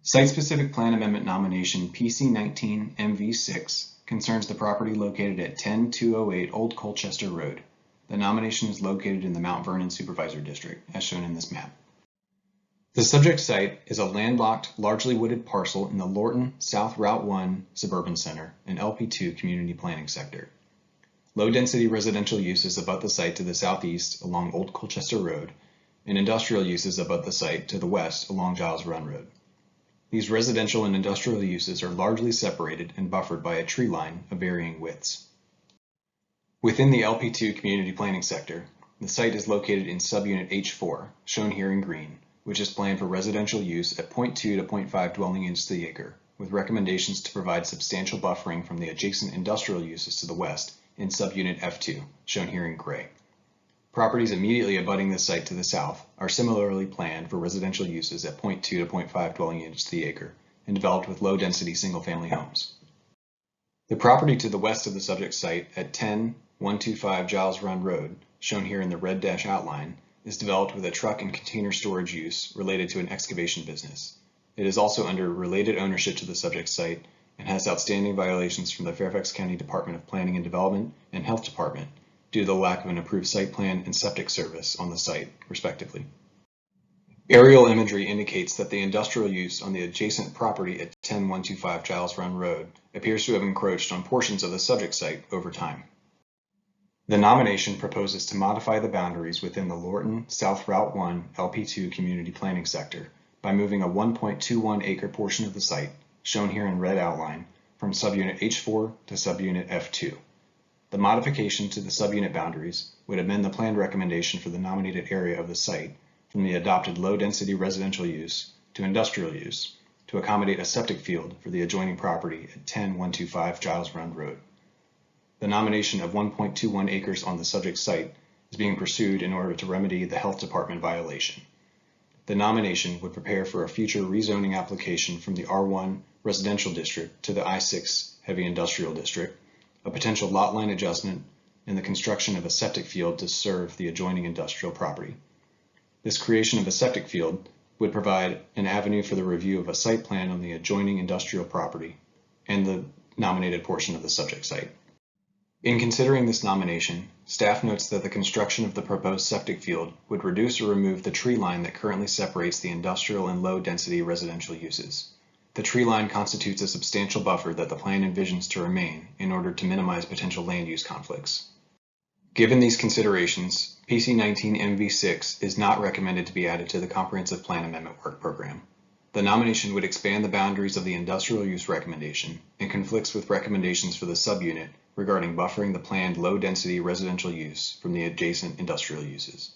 Site-specific plan amendment nomination PC19MV6 concerns the property located at 10208 Old Colchester Road. The nomination is located in the Mount Vernon Supervisor District, as shown in this map. The subject site is a landlocked, largely wooded parcel in the Lorton South Route 1 Suburban Center and LP2 Community Planning Sector. Low-density residential uses abut the site to the southeast along Old Colchester Road, and industrial uses abut the site to the west along Giles Run Road. These residential and industrial uses are largely separated and buffered by a tree line of varying widths. Within the LP2 Community Planning Sector, the site is located in subunit H4, shown here in green, which is planned for residential use at 0.2 to 0.5 dwelling units to the acre, with recommendations to provide substantial buffering from the adjacent industrial uses to the west in subunit F2, shown here in gray. Properties immediately abutting the site to the south are similarly planned for residential uses at 0.2 to 0.5 dwelling units to the acre and developed with low-density single-family homes. The property to the west of the subject site at 10125 Giles Run Road, shown here in the red dash outline, is developed with a truck and container storage use related to an excavation business. It is also under related ownership to the subject site and has outstanding violations from the Fairfax County Department of Planning and Development and Health Department due to the lack of an approved site plan and septic service on the site, respectively. Aerial imagery indicates that the industrial use on the adjacent property at 10125 Giles Run Road appears to have encroached on portions of the subject site over time. The nomination proposes to modify the boundaries within the Lorton South Route 1 LP2 Community Planning Sector by moving a 1.21 acre portion of the site, shown here in red outline, from subunit H4 to subunit F2. The modification to the subunit boundaries would amend the planned recommendation for the nominated area of the site from the adopted low-density residential use to industrial use to accommodate a septic field for the adjoining property at 10125 Giles Run Road. The nomination of 1.21 acres on the subject site is being pursued in order to remedy the Health Department violation. The nomination would prepare for a future rezoning application from the R1 Residential District to the I6 Heavy Industrial District, a potential lot line adjustment, and the construction of a septic field to serve the adjoining industrial property. This creation of a septic field would provide an avenue for the review of a site plan on the adjoining industrial property and the nominated portion of the subject site. In considering this nomination, staff notes that the construction of the proposed septic field would reduce or remove the tree line that currently separates the industrial and low-density residential uses. The tree line constitutes a substantial buffer that the plan envisions to remain in order to minimize potential land use conflicts. Given these considerations, PC19MV6 is not recommended to be added to the Comprehensive Plan Amendment Work Program. The nomination would expand the boundaries of the industrial use recommendation and conflicts with recommendations for the subunit regarding buffering the planned low-density residential use from the adjacent industrial uses.